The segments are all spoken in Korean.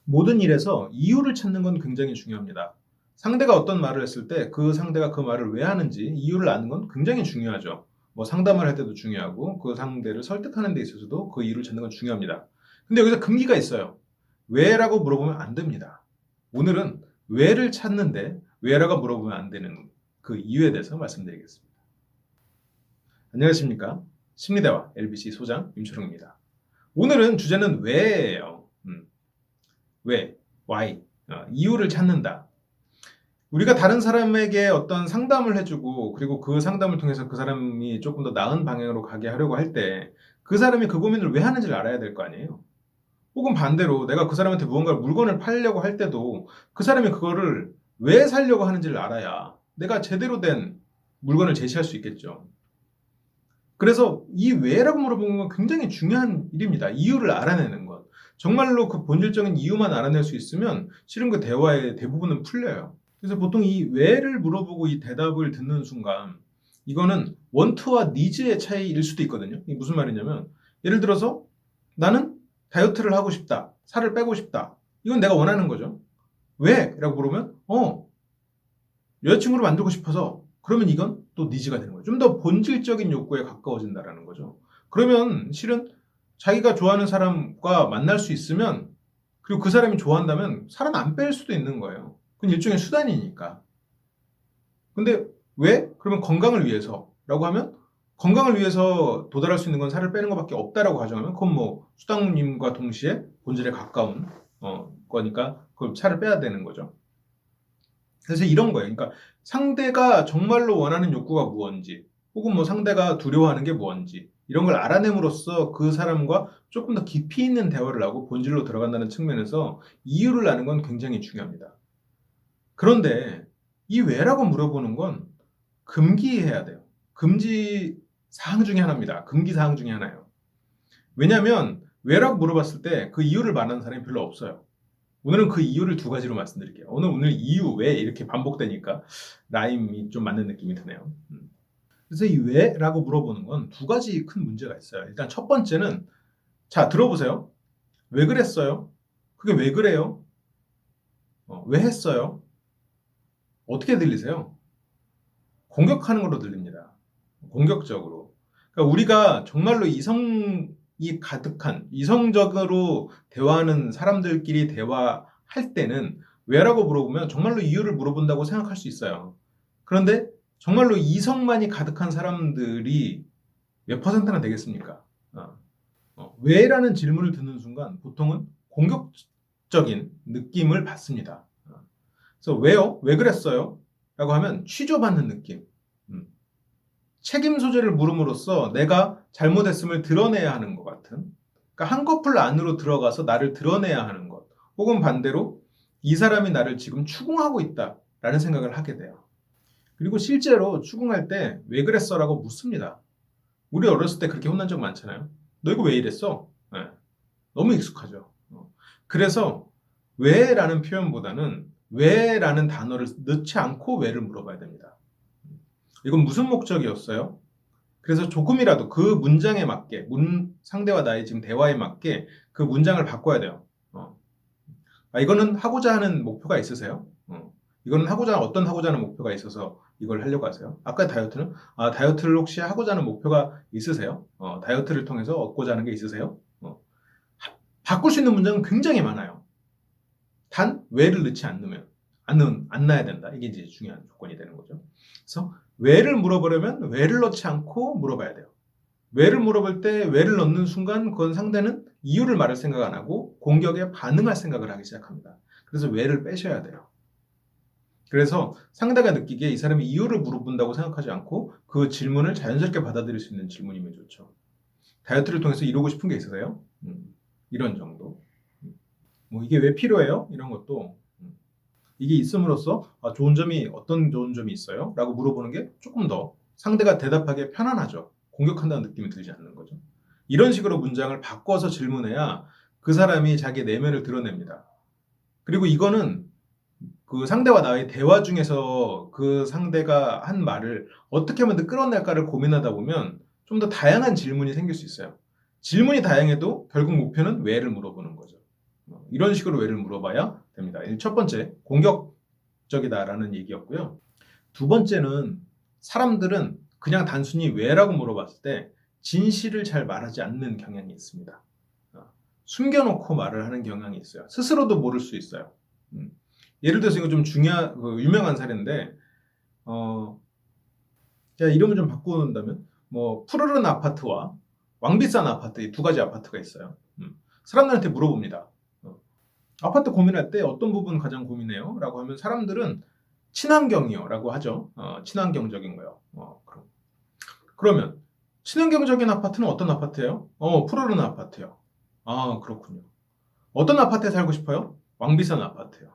모든 일에서 이유를 찾는 건 굉장히 중요합니다. 상대가 어떤 말을 했을 때 그 상대가 그 말을 왜 하는지 이유를 아는 건 굉장히 중요하죠. 뭐 상담을 할 때도 중요하고 그 상대를 설득하는 데 있어서도 그 이유를 찾는 건 중요합니다. 근데 여기서 금기가 있어요. 왜라고 물어보면 안 됩니다. 오늘은 왜를 찾는데 왜라고 물어보면 안 되는 그 이유에 대해서 말씀드리겠습니다. 안녕하십니까? 심리대화 LBC 소장 임초롱입니다. 오늘은 주제는 왜예요. 왜, why, 이유를 찾는다. 우리가 다른 사람에게 어떤 상담을 해주고 그리고 그 상담을 통해서 그 사람이 조금 더 나은 방향으로 가게 하려고 할 때 그 사람이 그 고민을 왜 하는지를 알아야 될 거 아니에요. 혹은 반대로 내가 그 사람한테 무언가 물건을 팔려고 할 때도 그 사람이 그거를 왜 사려고 하는지를 알아야 내가 제대로 된 물건을 제시할 수 있겠죠. 그래서 이 왜라고 물어보는 건 굉장히 중요한 일입니다. 이유를 알아내는 것. 정말로 그 본질적인 이유만 알아낼 수 있으면 실은 그 대화의 대부분은 풀려요. 그래서 보통 이 왜를 물어보고 이 대답을 듣는 순간 이거는 원트와 니즈의 차이일 수도 있거든요. 이게 무슨 말이냐면 예를 들어서 나는 다이어트를 하고 싶다. 살을 빼고 싶다. 이건 내가 원하는 거죠. 왜? 라고 물으면 여자친구를 만들고 싶어서 그러면 이건 또 니즈가 되는 거예요. 좀 더 본질적인 욕구에 가까워진다라는 거죠. 그러면 실은 자기가 좋아하는 사람과 만날 수 있으면 그리고 그 사람이 좋아한다면 살은 안 뺄 수도 있는 거예요. 그건 일종의 수단이니까. 근데 왜? 그러면 건강을 위해서라고 하면 건강을 위해서 도달할 수 있는 건 살을 빼는 것밖에 없다라고 가정하면 그건 뭐 수단님과 동시에 본질에 가까운 거니까 그걸 살을 빼야 되는 거죠. 그래서 이런 거예요. 그러니까 상대가 정말로 원하는 욕구가 무언지, 혹은 뭐 상대가 두려워하는 게 무언지, 이런 걸 알아냄으로써 그 사람과 조금 더 깊이 있는 대화를 하고 본질로 들어간다는 측면에서 이유를 아는 건 굉장히 중요합니다. 그런데 이 왜라고 물어보는 건 금기해야 돼요. 금지 사항 중에 하나입니다. 금기 사항 중에 하나예요. 왜냐하면 왜라고 물어봤을 때 그 이유를 말하는 사람이 별로 없어요. 오늘은 그 이유를 두 가지로 말씀드릴게요. 오늘 이유, 왜 이렇게 반복되니까 라임이 좀 맞는 느낌이 드네요. 그래서 이 왜라고 물어보는 건 두 가지 큰 문제가 있어요. 일단 첫 번째는 자 들어보세요. 왜 그랬어요? 그게 왜 그래요? 왜 했어요? 어떻게 들리세요? 공격하는 걸로 들립니다. 공격적으로. 그러니까 우리가 정말로 이성이 가득한 이성적으로 대화하는 사람들끼리 대화할 때는 왜라고 물어보면 정말로 이유를 물어본다고 생각할 수 있어요. 그런데 정말로 이성만이 가득한 사람들이 몇 퍼센트나 되겠습니까? 왜라는 질문을 듣는 순간 보통은 공격적인 느낌을 받습니다. 그래서 왜요? 왜 그랬어요? 라고 하면 취조받는 느낌. 책임 소재를 물음으로써 내가 잘못했음을 드러내야 하는 것 같은, 그러니까 한꺼풀 안으로 들어가서 나를 드러내야 하는 것, 혹은 반대로 이 사람이 나를 지금 추궁하고 있다라는 생각을 하게 돼요. 그리고 실제로 추궁할 때 왜 그랬어? 라고 묻습니다. 우리 어렸을 때 그렇게 혼난 적 많잖아요. 너 이거 왜 이랬어? 네. 너무 익숙하죠. 그래서 왜라는 표현보다는 왜라는 단어를 넣지 않고 왜를 물어봐야 됩니다. 이건 무슨 목적이었어요? 그래서 조금이라도 그 문장에 맞게 상대와 나의 지금 대화에 맞게 그 문장을 바꿔야 돼요. 이거는 하고자 하는 목표가 있으세요? 이거는 어떤 하고자 하는 목표가 있어서 이걸 하려고 하세요? 아까 다이어트는 다이어트를 혹시 하고자 하는 목표가 있으세요? 다이어트를 통해서 얻고자 하는 게 있으세요? 바꿀 수 있는 문장은 굉장히 많아요. 단 왜를 넣지 않으면 안 놔야 된다. 이게 이제 중요한 조건이 되는 거죠. 그래서 왜를 물어보려면 왜를 넣지 않고 물어봐야 돼요. 왜를 물어볼 때 왜를 넣는 순간 그건 상대는 이유를 말할 생각 안 하고 공격에 반응할 생각을 하기 시작합니다. 그래서 왜를 빼셔야 돼요. 그래서 상대가 느끼기에 이 사람이 이유를 물어본다고 생각하지 않고 그 질문을 자연스럽게 받아들일 수 있는 질문이면 좋죠. 다이어트를 통해서 이루고 싶은 게 있으세요? 이런 정도. 뭐 이게 왜 필요해요? 이런 것도 이게 있음으로써 어떤 좋은 점이 있어요? 라고 물어보는 게 조금 더 상대가 대답하기에 편안하죠. 공격한다는 느낌이 들지 않는 거죠. 이런 식으로 문장을 바꿔서 질문해야 그 사람이 자기 내면을 드러냅니다. 그리고 이거는 그 상대와 나의 대화 중에서 그 상대가 한 말을 어떻게 하면 더 끌어낼까를 고민하다 보면 좀 더 다양한 질문이 생길 수 있어요. 질문이 다양해도 결국 목표는 왜를 물어보는 거죠. 이런 식으로 왜를 물어봐야 됩니다. 첫 번째, 공격적이다라는 얘기였고요. 두 번째는 사람들은 그냥 단순히 왜라고 물어봤을 때 진실을 잘 말하지 않는 경향이 있습니다. 숨겨놓고 말을 하는 경향이 있어요. 스스로도 모를 수 있어요. 예를 들어서 이거 좀 유명한 사례인데, 제가 이름을 좀 바꾼다면, 푸르른 아파트와 왕비싼 아파트, 이 두 가지 아파트가 있어요. 사람들한테 물어봅니다. 아파트 고민할 때 어떤 부분 가장 고민해요? 라고 하면 사람들은 친환경이요. 라고 하죠. 친환경적인 거요. 그러면, 친환경적인 아파트는 어떤 아파트예요? 푸르른 아파트요. 아, 그렇군요. 어떤 아파트에 살고 싶어요? 왕비싼 아파트요.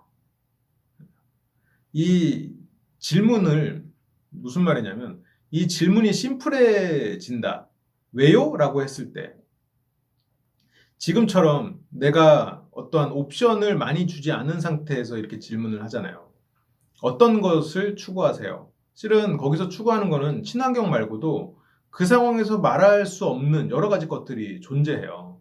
이 질문을, 무슨 말이냐면, 이 질문이 심플해진다. 왜요? 라고 했을 때, 지금처럼 내가 어떠한 옵션을 많이 주지 않은 상태에서 이렇게 질문을 하잖아요. 어떤 것을 추구하세요? 실은 거기서 추구하는 거는 친환경 말고도 그 상황에서 말할 수 없는 여러 가지 것들이 존재해요.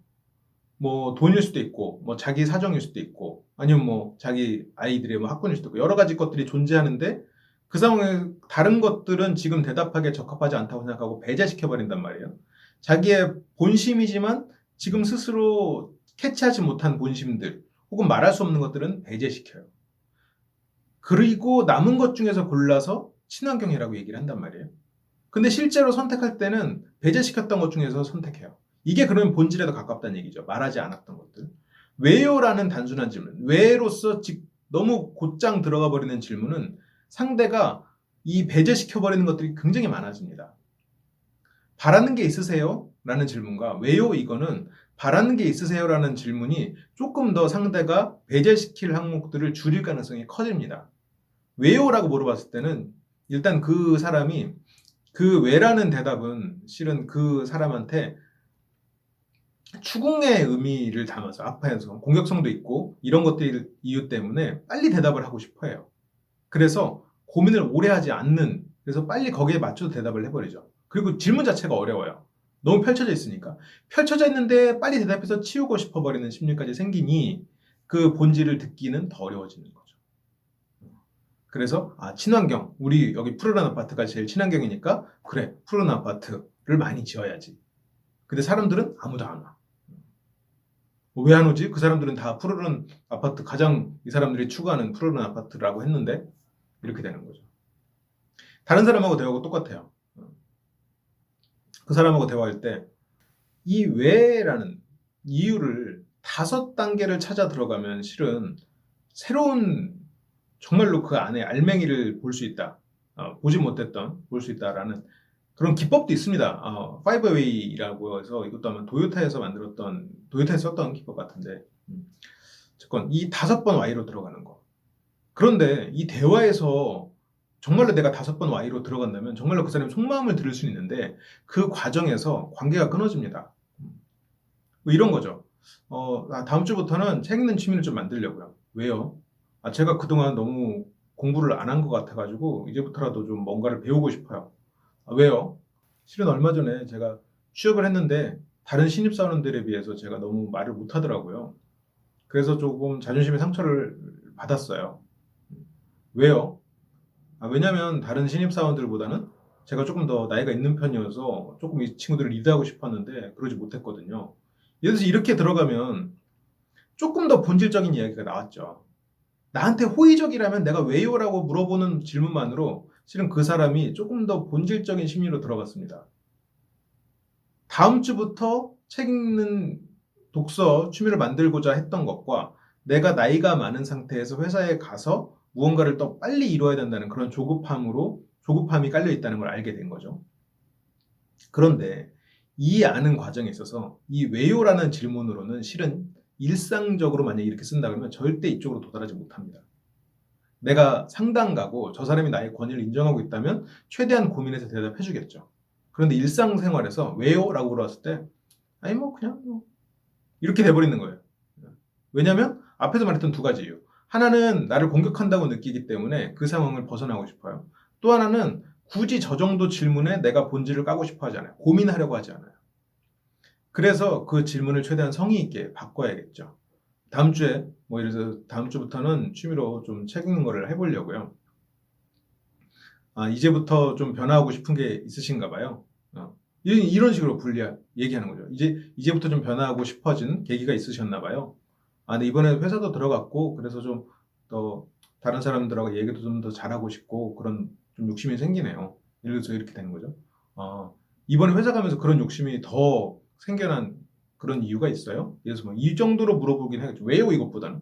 돈일 수도 있고, 자기 사정일 수도 있고, 아니면 자기 아이들의 학군일 수도 있고, 여러 가지 것들이 존재하는데 그 상황에 다른 것들은 지금 대답하기에 적합하지 않다고 생각하고 배제시켜버린단 말이에요. 자기의 본심이지만 지금 스스로 캐치하지 못한 본심들, 혹은 말할 수 없는 것들은 배제시켜요. 그리고 남은 것 중에서 골라서 친환경이라고 얘기를 한단 말이에요. 근데 실제로 선택할 때는 배제시켰던 것 중에서 선택해요. 이게 그러면 본질에 더 가깝다는 얘기죠. 말하지 않았던 것들. 왜요라는 단순한 질문. 왜로서 너무 곧장 들어가 버리는 질문은 상대가 이 배제시켜버리는 것들이 굉장히 많아집니다. 바라는 게 있으세요? 라는 질문과 왜요? 이거는 바라는 게 있으세요? 라는 질문이 조금 더 상대가 배제시킬 항목들을 줄일 가능성이 커집니다. 왜요? 라고 물어봤을 때는 일단 그 사람이 그 왜라는 대답은 실은 그 사람한테 추궁의 의미를 담아서 앞에서 공격성도 있고 이런 것들 이유 때문에 빨리 대답을 하고 싶어 해요. 그래서 고민을 오래 하지 않는, 그래서 빨리 거기에 맞춰서 대답을 해버리죠. 그리고 질문 자체가 어려워요. 너무 펼쳐져 있으니까. 펼쳐져 있는데 빨리 대답해서 치우고 싶어 버리는 심리까지 생기니 그 본질을 듣기는 더 어려워지는 거죠. 그래서 친환경, 우리 여기 푸르른 아파트가 제일 친환경이니까 그래, 푸르른 아파트를 많이 지어야지. 근데 사람들은 아무도 안 와. 왜 안 오지? 그 사람들은 다 푸르른 아파트, 가장 이 사람들이 추구하는 푸르른 아파트라고 했는데 이렇게 되는 거죠. 다른 사람하고 대화하고 똑같아요. 그 사람하고 대화할 때 이 왜라는 이유를 5단계를 찾아 들어가면 실은 새로운, 정말로 그 안에 알맹이를 볼 수 있다. 보지 못했던, 볼 수 있다라는 그런 기법도 있습니다. 5way라고 해서 이것도 아마 도요타에서 썼던 기법 같은데, 어쨌건 이 5번 Y로 들어가는 거. 그런데 이 대화에서 정말로 내가 5번 Y로 들어간다면 정말로 그 사람의 속마음을 들을 수 있는데 그 과정에서 관계가 끊어집니다. 이런 거죠. 다음 주부터는 책 읽는 취미를 좀 만들려고요. 왜요? 제가 그동안 너무 공부를 안 한 것 같아가지고 이제부터라도 좀 뭔가를 배우고 싶어요. 왜요? 실은 얼마 전에 제가 취업을 했는데 다른 신입사원들에 비해서 제가 너무 말을 못하더라고요. 그래서 조금 자존심의 상처를 받았어요. 왜요? 왜냐면 다른 신입사원들보다는 제가 조금 더 나이가 있는 편이어서 조금 이 친구들을 리드하고 싶었는데 그러지 못했거든요. 예를 들어서 이렇게 들어가면 조금 더 본질적인 이야기가 나왔죠. 나한테 호의적이라면 내가 왜요라고 물어보는 질문만으로 실은 그 사람이 조금 더 본질적인 심리로 들어갔습니다. 다음 주부터 책 읽는 독서 취미를 만들고자 했던 것과 내가 나이가 많은 상태에서 회사에 가서 무언가를 더 빨리 이루어야 된다는 그런 조급함이 깔려 있다는 걸 알게 된 거죠. 그런데 이 아는 과정에 있어서 이 왜요라는 질문으로는 실은 일상적으로 만약에 이렇게 쓴다 그러면 절대 이쪽으로 도달하지 못합니다. 내가 상담 가고 저 사람이 나의 권위를 인정하고 있다면 최대한 고민해서 대답해 주겠죠. 그런데 일상생활에서 왜요? 라고 물어봤을 때 그냥 이렇게 돼버리는 거예요. 왜냐면 앞에서 말했던 두 가지 이유. 하나는 나를 공격한다고 느끼기 때문에 그 상황을 벗어나고 싶어요. 또 하나는 굳이 저 정도 질문에 내가 본질을 까고 싶어 하지 않아요. 고민하려고 하지 않아요. 그래서 그 질문을 최대한 성의 있게 바꿔야겠죠. 다음 주에 뭐 예를 들어서 다음 주부터는 취미로 좀 책 읽는 거를 해보려고요. 이제부터 좀 변화하고 싶은 게 있으신가 봐요. 이런 식으로 얘기하는 거죠. 이제부터 좀 변화하고 싶어진 계기가 있으셨나 봐요. 근데 이번에 회사도 들어갔고, 그래서 좀 더 다른 사람들하고 얘기도 좀 더 잘하고 싶고, 그런 좀 욕심이 생기네요. 예를 들어서 이렇게 되는 거죠. 이번에 회사 가면서 그런 욕심이 더 생겨난 그런 이유가 있어요? 그래서 뭐 이 정도로 물어보긴 하겠죠. 왜요, 이것보다는?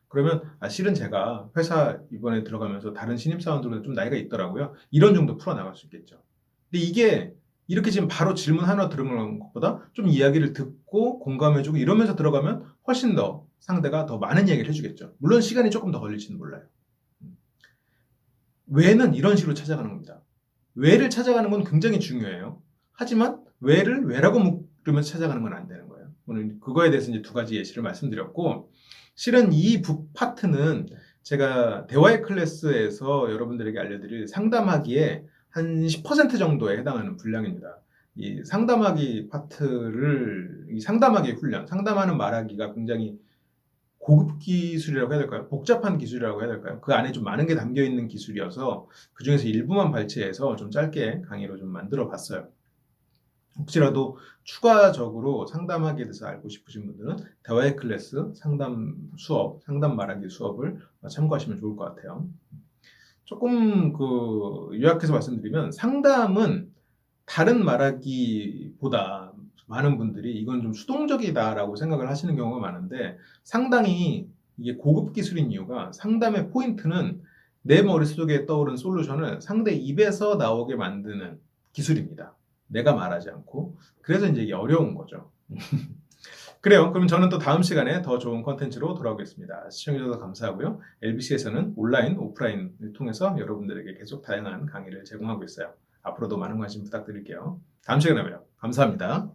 그러면 실은 제가 회사 이번에 들어가면서 다른 신입사원들보다 좀 나이가 있더라고요. 이런 정도 풀어나갈 수 있겠죠. 근데 이게 이렇게 지금 바로 질문 하나 들어보는 것보다 좀 이야기를 듣고 공감해주고 이러면서 들어가면 훨씬 더 상대가 더 많은 얘기를 해주겠죠. 물론 시간이 조금 더 걸릴지는 몰라요. 왜는 이런 식으로 찾아가는 겁니다. 왜를 찾아가는 건 굉장히 중요해요. 하지만 왜를 왜라고 물으면서 찾아가는 건 안 되는 거예요. 오늘 그거에 대해서 이제 두 가지 예시를 말씀드렸고, 실은 이 파트는 제가 대화의 클래스에서 여러분들에게 알려드릴 상담하기에 한 10% 정도에 해당하는 분량입니다. 이 상담하기 파트를, 이 상담하기 훈련, 상담하는 말하기가 굉장히 고급 기술이라고 해야 될까요? 복잡한 기술이라고 해야 될까요? 그 안에 좀 많은 게 담겨 있는 기술이어서 그 중에서 일부만 발췌해서 좀 짧게 강의로 좀 만들어 봤어요. 혹시라도 추가적으로 상담하기에 대해서 알고 싶으신 분들은 대화의 클래스 상담 수업, 상담 말하기 수업을 참고하시면 좋을 것 같아요. 조금 요약해서 말씀드리면, 상담은 다른 말하기보다 많은 분들이 이건 좀 수동적이다라고 생각을 하시는 경우가 많은데, 상당히 이게 고급 기술인 이유가, 상담의 포인트는 내 머릿속에 떠오른 솔루션을 상대 입에서 나오게 만드는 기술입니다. 내가 말하지 않고. 그래서 이제 이게 어려운 거죠. 그래요. 그럼 저는 또 다음 시간에 더 좋은 컨텐츠로 돌아오겠습니다. 시청해주셔서 감사하고요. LBC에서는 온라인, 오프라인을 통해서 여러분들에게 계속 다양한 강의를 제공하고 있어요. 앞으로도 많은 관심 부탁드릴게요. 다음 시간에 봬요. 감사합니다.